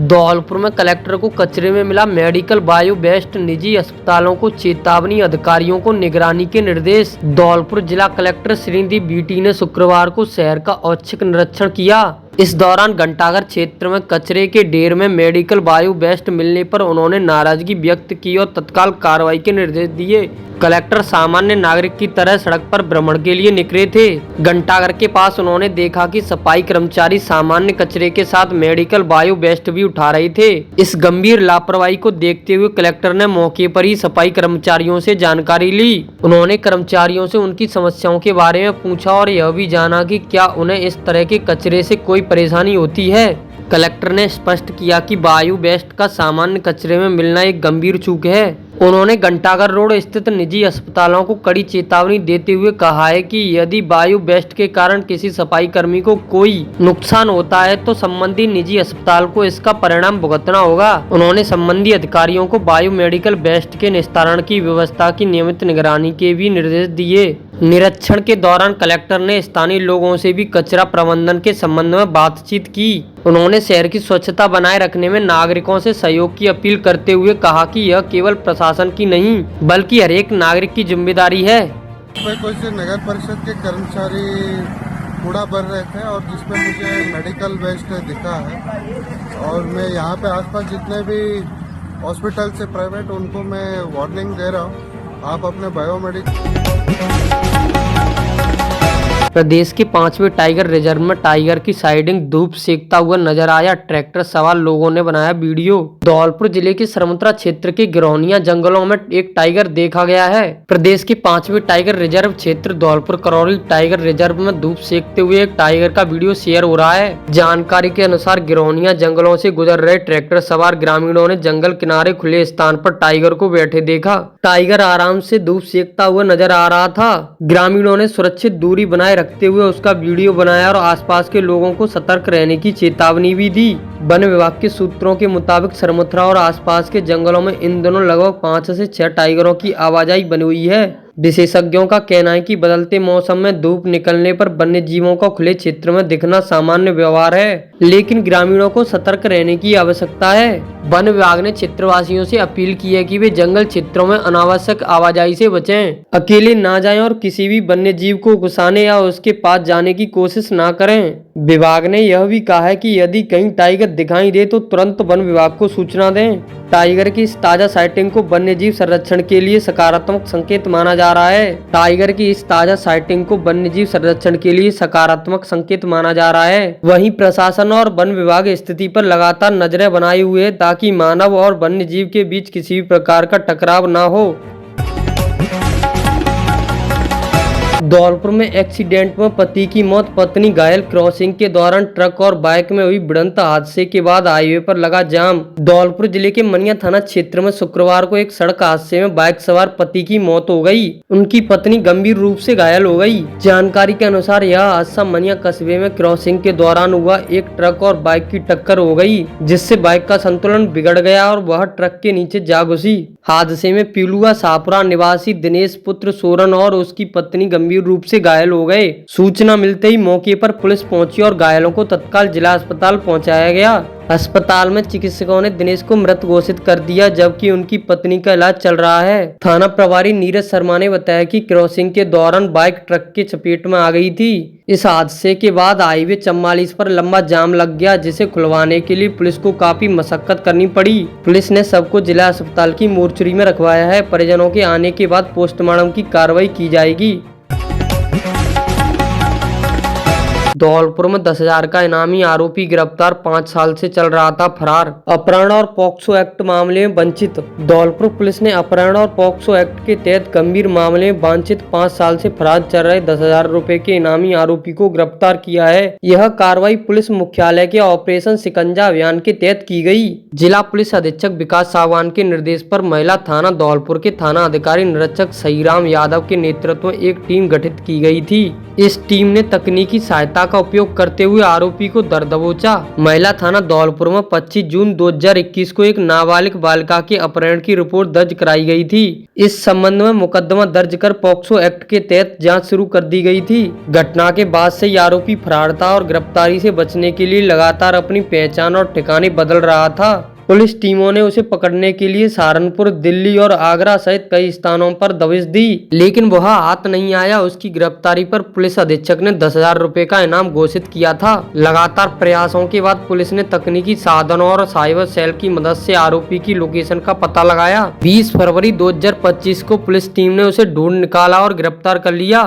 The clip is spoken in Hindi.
धौलपुर में कलेक्टर को कचरे में मिला मेडिकल बायो वेस्ट, निजी अस्पतालों को चेतावनी, अधिकारियों को निगरानी के निर्देश। धौलपुर जिला कलेक्टर श्रीनिधि बीटी ने शुक्रवार को शहर का औचक निरीक्षण किया। इस दौरान घंटाघर क्षेत्र में कचरे के ढेर में मेडिकल बायो वेस्ट मिलने पर उन्होंने नाराजगी व्यक्त की और तत्काल कार्रवाई के निर्देश दिए। कलेक्टर सामान्य नागरिक की तरह सड़क पर भ्रमण के लिए निकले थे। घंटाघर के पास उन्होंने देखा कि सफाई कर्मचारी सामान्य कचरे के साथ मेडिकल बायो वेस्ट भी उठा रहे थे। इस गंभीर लापरवाही को देखते हुए कलेक्टर ने मौके पर ही सफाई कर्मचारियों से जानकारी ली। उन्होंने कर्मचारियों से उनकी समस्याओं के बारे में पूछा और यह भी जाना कि क्या उन्हें इस तरह के कचरे से कोई परेशानी होती है। कलेक्टर ने स्पष्ट किया कि बायो वेस्ट का सामान्य कचरे में मिलना एक गंभीर चूक है। उन्होंने घंटाघर रोड स्थित निजी अस्पतालों को कड़ी चेतावनी देते हुए कहा है कि यदि बायो वेस्ट के कारण किसी सफाई कर्मी को कोई नुकसान होता है तो संबंधित निजी अस्पताल को इसका परिणाम भुगतना होगा। उन्होंने संबंधित अधिकारियों को बायो मेडिकल वेस्ट के निस्तारण की व्यवस्था की नियमित निगरानी के भी निर्देश दिए। निरीक्षण के दौरान कलेक्टर ने स्थानीय लोगों से भी कचरा प्रबंधन के संबंध में बातचीत की। उन्होंने शहर की स्वच्छता बनाए रखने में नागरिकों से सहयोग की अपील करते हुए कहा कि यह केवल प्रशासन की नहीं बल्कि हर एक नागरिक की जिम्मेदारी है। कुछ नगर परिषद के कर्मचारी कूड़ा भर रहे थे और जिसमें मुझे मेडिकल वेस्ट दिखा है और मैं यहाँ पे आसपास जितने भी हॉस्पिटल से प्राइवेट उनको मैं वार्निंग दे रहा हूँ, आप अपने बायोमेडिकल। प्रदेश के 5वें टाइगर रिजर्व में टाइगर की साइडिंग धूप सेकता हुआ नजर आया। ट्रैक्टर सवार लोगों ने बनाया वीडियो। धौलपुर जिले के सरमत्रा क्षेत्र के गिरौनिया जंगलों में एक टाइगर देखा गया है। प्रदेश के 5वें टाइगर रिजर्व क्षेत्र धौलपुर करौली टाइगर रिजर्व में धूप सेकते हुए एक टाइगर का वीडियो शेयर हो रहा है। जानकारी के अनुसार गिरौनिया जंगलों से गुजर रहे ट्रैक्टर सवार ग्रामीणों ने जंगल किनारे खुले स्थान पर टाइगर को बैठे देखा। टाइगर आराम से धूप सेकता हुआ नजर आ रहा था। ग्रामीणों ने सुरक्षित दूरी बनाए रखते हुए उसका वीडियो बनाया और आसपास के लोगों को सतर्क रहने की चेतावनी भी दी। वन विभाग के सूत्रों के मुताबिक सरमत्रा और आसपास के जंगलों में इन दिनों लगभग 5 से 6 टाइगरों की आवाजाही बनी हुई है। विशेषज्ञों का कहना है कि बदलते मौसम में धूप निकलने पर वन्य जीवों का खुले क्षेत्र में दिखना सामान्य व्यवहार है, लेकिन ग्रामीणों को सतर्क रहने की आवश्यकता है। वन विभाग ने क्षेत्रवासियों से अपील की है कि वे जंगल क्षेत्रों में अनावश्यक आवाजाही से बचें, अकेले ना जाएं और किसी भी वन्य जीव को घुसाने या उसके पास जाने की कोशिश ना करें। विभाग ने यह भी कहा है कि यदि कहीं टाइगर दिखाई दे तो तुरंत वन विभाग को सूचना दें। टाइगर की इस ताजा साइटिंग को वन्यजीव संरक्षण के लिए सकारात्मक संकेत माना जा रहा है। टाइगर की इस ताजा साइटिंग को वन्यजीव संरक्षण के लिए सकारात्मक संकेत माना जा रहा है। वहीं प्रशासन और वन विभाग स्थिति पर लगातार नजरें बनाए हुए है ताकि मानव और वन्यजीव के बीच किसी भी प्रकार का टकराव न हो। धौलपुर में एक्सीडेंट में पति की मौत, पत्नी घायल। क्रॉसिंग के दौरान ट्रक और बाइक में हुई भिड़ंत हादसे के बाद हाईवे पर लगा जाम। धौलपुर जिले के मनिया थाना क्षेत्र में शुक्रवार को एक सड़क हादसे में बाइक सवार पति की मौत हो गई। उनकी पत्नी गंभीर रूप से घायल हो गई। जानकारी के अनुसार यह हादसा मनिया कस्बे में क्रॉसिंग के दौरान हुआ। एक ट्रक और बाइक की टक्कर हो गई जिससे बाइक का संतुलन बिगड़ गया और वह ट्रक के नीचे जा घुसी। हादसे में पीलुआ शाहपुरा निवासी दिनेश पुत्र सोरन और उसकी पत्नी गंभीर रूप से घायल हो गए। सूचना मिलते ही मौके पर पुलिस पहुंची और घायलों को तत्काल जिला अस्पताल पहुंचाया गया। अस्पताल में चिकित्सकों ने दिनेश को मृत घोषित कर दिया जबकि उनकी पत्नी का इलाज चल रहा है। थाना प्रभारी नीरज शर्मा ने बताया कि क्रॉसिंग के दौरान बाइक ट्रक के चपेट में आ गई थी। इस हादसे के बाद हाईवे 44 पर लंबा जाम लग गया जिसे खुलवाने के लिए पुलिस को काफी मशक्कत करनी पड़ी। पुलिस ने सबको जिला अस्पताल की मोर्चरी में रखवाया है। परिजनों के आने के बाद पोस्टमार्टम की कार्रवाई की जाएगी। धौलपुर में 10,000 का इनामी आरोपी गिरफ्तार, 5 साल से चल रहा था फरार। अपहरण और पॉक्सो एक्ट मामले में वंचित। धौलपुर पुलिस ने अपहरण और पॉक्सो एक्ट के तहत गंभीर मामले में वांछित 5 साल से फरार चल रहे 10,000 रुपए के इनामी आरोपी को गिरफ्तार किया है। यह कार्रवाई पुलिस मुख्यालय के ऑपरेशन शिकंजा अभियान के तहत की गई। जिला पुलिस अधीक्षक विकास साहवान के निर्देश पर महिला थाना धौलपुर के थाना अधिकारी निरीक्षक सहीराम यादव के नेतृत्व में एक टीम गठित की गई थी। इस टीम ने तकनीकी सहायता का उपयोग करते हुए आरोपी को दर दबोचा। महिला थाना धौलपुर में 25 जून 2021 को एक नाबालिग बालिका के अपहरण की रिपोर्ट दर्ज कराई गई थी। इस संबंध में मुकदमा दर्ज कर पॉक्सो एक्ट के तहत जांच शुरू कर दी गई थी। घटना के बाद से आरोपी फरार था और गिरफ्तारी से बचने के लिए लगातार अपनी पहचान और ठिकाने बदल रहा था। पुलिस टीमों ने उसे पकड़ने के लिए सहारनपुर, दिल्ली और आगरा सहित कई स्थानों पर दबिश दी, लेकिन वह हाथ नहीं आया। उसकी गिरफ्तारी पर पुलिस अधीक्षक ने 10,000 रुपए का इनाम घोषित किया था। लगातार प्रयासों के बाद पुलिस ने तकनीकी साधनों और साइबर सेल की मदद से आरोपी की लोकेशन का पता लगाया। 20 फरवरी 2025 को पुलिस टीम ने उसे ढूंढ निकाला और गिरफ्तार कर लिया।